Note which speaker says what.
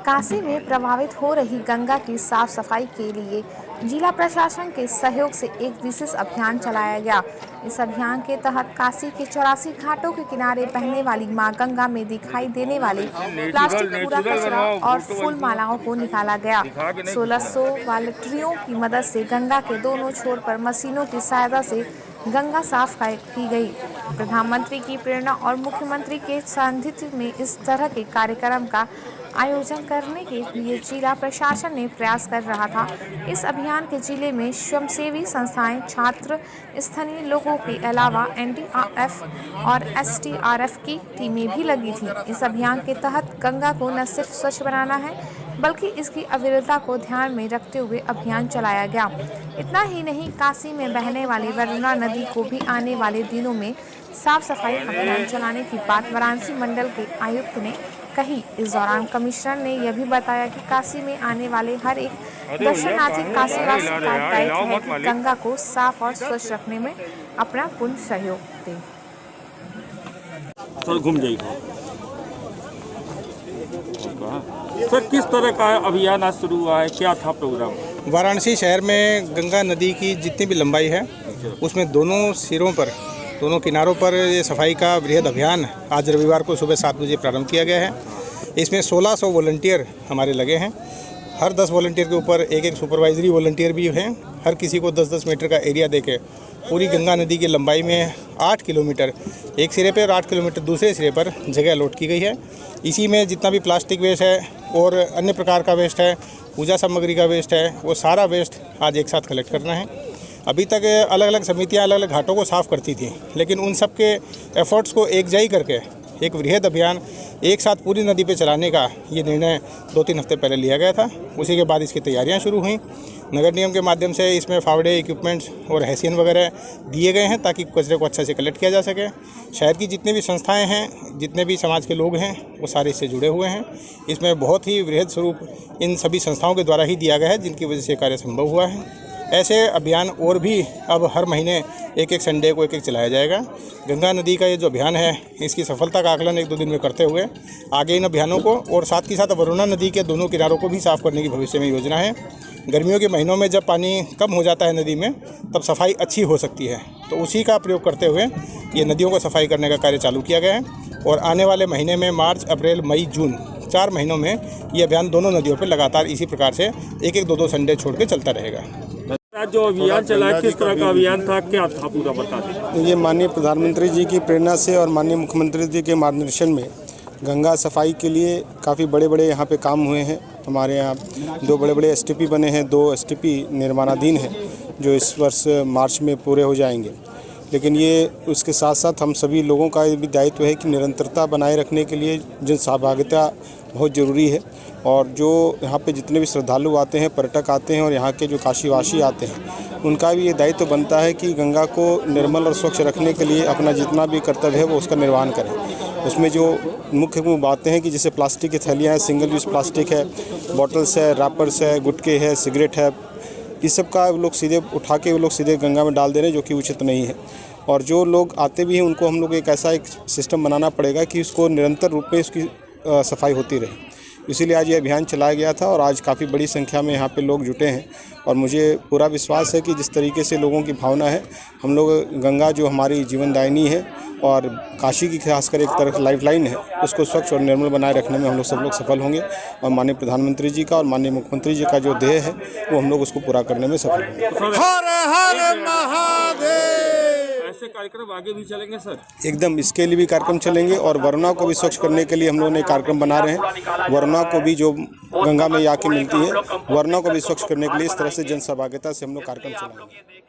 Speaker 1: काशी में प्रभावित हो रही गंगा की साफ सफाई के लिए जिला प्रशासन के सहयोग से एक विशेष अभियान चलाया गया। इस अभियान के तहत काशी के 84 घाटों के किनारे बहने वाली मां गंगा में दिखाई देने वाले प्लास्टिक, कूड़ा कचरा और फूल मालाओं को निकाला गया। 1600 वॉलंटियरों की मदद से गंगा के दोनों छोर पर मशीनों की सहायता से गंगा साफ की गई। प्रधानमंत्री की प्रेरणा और मुख्यमंत्री के सानिध्य में इस तरह के कार्यक्रम का आयोजन करने के लिए जिला प्रशासन ने प्रयास कर रहा था। इस अभियान के जिले में स्वयंसेवी संस्थाएं, छात्र, स्थानीय लोगों के अलावा NDRF और SDRF की टीमें भी लगी थी। इस अभियान के तहत गंगा को न सिर्फ स्वच्छ बनाना है बल्कि इसकी अविरलता को ध्यान में रखते हुए अभियान चलाया गया। इतना ही नहीं, काशी में बहने वाली वरुणा नदी को भी आने वाले दिनों में साफ सफाई अभियान चलाने की बात वाराणसी मंडल के आयुक्त ने कही। इस दौरान कमिश्नर ने यह भी बताया कि काशी में आने वाले हर एक दर्शनार्थी काशीवासी का दायित्व है कि गंगा को साफ और स्वच्छ रखने में अपना पूर्ण सहयोग दें।
Speaker 2: सर, किस तरह का अभियान आज शुरू हुआ है, क्या था प्रोग्राम?
Speaker 3: वाराणसी शहर में गंगा नदी की जितनी भी लंबाई है उसमें दोनों सिरों पर, दोनों किनारों पर ये सफाई का वृहद अभियान आज रविवार को सुबह 7 बजे प्रारंभ किया गया है। इसमें 1600 वॉलंटियर हमारे लगे हैं। हर 10 वॉलंटियर के ऊपर एक सुपरवाइजरी वॉलंटियर भी हैं। हर किसी को 10-10 मीटर का एरिया देके पूरी गंगा नदी की लंबाई में 8 किलोमीटर एक सिरे पर और 8 किलोमीटर दूसरे सिरे पर जगह अलॉट की गई है। इसी में जितना भी प्लास्टिक वेस्ट है और अन्य प्रकार का वेस्ट है, पूजा सामग्री का वेस्ट है, वो सारा वेस्ट आज एक साथ कलेक्ट करना है। अभी तक अलग अलग समितियां अलग अलग घाटों को साफ़ करती थी, लेकिन उन सब के एफर्ट्स को एकजाई करके एक वृहद अभियान एक साथ पूरी नदी पे चलाने का ये निर्णय 2-3 हफ्ते पहले लिया गया था। उसी के बाद इसकी तैयारियां शुरू हुई। नगर निगम के माध्यम से इसमें फावड़े, इक्विपमेंट्स और हैसियन वगैरह दिए गए हैं ताकि कचरे को अच्छा से कलेक्ट किया जा सके। शहर की जितनी भी संस्थाएं हैं, जितने भी समाज के लोग हैं, वो सारे इससे जुड़े हुए हैं। इसमें बहुत ही वृहद स्वरूप इन सभी संस्थाओं के द्वारा ही दिया गया है, जिनकी वजह से कार्य संभव हुआ है। ऐसे अभियान और भी अब हर महीने एक संडे को एक चलाया जाएगा। गंगा नदी का ये जो अभियान है, इसकी सफलता का आकलन 1-2 दिन में करते हुए आगे इन अभियानों को और साथ ही साथ वरुणा नदी के दोनों किनारों को भी साफ़ करने की भविष्य में योजना है। गर्मियों के महीनों में जब पानी कम हो जाता है नदी में, तब सफाई अच्छी हो सकती है, तो उसी का प्रयोग करते हुए ये नदियों को सफाई करने का कार्य चालू किया गया है। और आने वाले महीने में मार्च, अप्रैल, मई, जून 4 महीनों में ये अभियान दोनों नदियों पर लगातार इसी प्रकार से 1-2 संडे छोड़ के चलता रहेगा।
Speaker 2: आज जो अभियान चला, किस तरह का अभियान था, क्या था, पूरा बता दें।
Speaker 4: ये माननीय प्रधानमंत्री जी की प्रेरणा से और माननीय मुख्यमंत्री जी के मार्गदर्शन में गंगा सफाई के लिए काफ़ी बड़े यहाँ पे काम हुए हैं। हमारे यहाँ 2 बड़े STP बने हैं, 2 STP निर्माणाधीन हैं जो इस वर्ष मार्च में पूरे हो जाएंगे। लेकिन ये उसके साथ साथ हम सभी लोगों का भी दायित्व है कि निरंतरता बनाए रखने के लिए जन सहभागिता बहुत ज़रूरी है। और जो यहाँ पे जितने भी श्रद्धालु आते हैं, पर्यटक आते हैं और यहाँ के जो काशीवासी आते हैं, उनका भी ये दायित्व बनता है कि गंगा को निर्मल और स्वच्छ रखने के लिए अपना जितना भी कर्तव्य है वो उसका निर्वहन करें। उसमें जो मुख्य बातें हैं कि जैसे प्लास्टिक की थैलियाँ हैं, सिंगल यूज़ प्लास्टिक है, बॉटल्स है, रैपर्स है, गुटखे है, सिगरेट है, इस सब का लोग सीधे उठा के वो लोग सीधे गंगा में डाल दे रहे हैं, जो कि उचित नहीं है। और जो लोग आते भी हैं उनको हम लोग एक ऐसा सिस्टम बनाना पड़ेगा कि उसको निरंतर रूप में उसकी सफाई होती रहे। इसीलिए आज ये अभियान चलाया गया था और आज काफ़ी बड़ी संख्या में यहाँ पे लोग जुटे हैं। और मुझे पूरा विश्वास है कि जिस तरीके से लोगों की भावना है, हम लोग गंगा जो हमारी जीवनदायिनी है और काशी की खासकर एक तरफ लाइफलाइन है, उसको स्वच्छ और निर्मल बनाए रखने में हम लोग सब लोग सफल होंगे। और माननीय प्रधानमंत्री जी का और माननीय मुख्यमंत्री जी का जो ध्येय है वो हम लोग उसको पूरा करने में सफल होंगे।
Speaker 2: हर हर महादेव। ऐसे कार्यक्रम आगे भी चलेंगे सर?
Speaker 4: एकदम, इसके लिए भी कार्यक्रम चलेंगे और वरुणा को भी स्वच्छ करने के लिए हम लोग ने कार्यक्रम बना रहे हैं। वरुणा को भी जो गंगा में आके मिलती है, वरुणा को भी स्वच्छ करने के लिए इस तरह से जन सहभागिता से हम लोग कार्यक्रम चलाएंगे।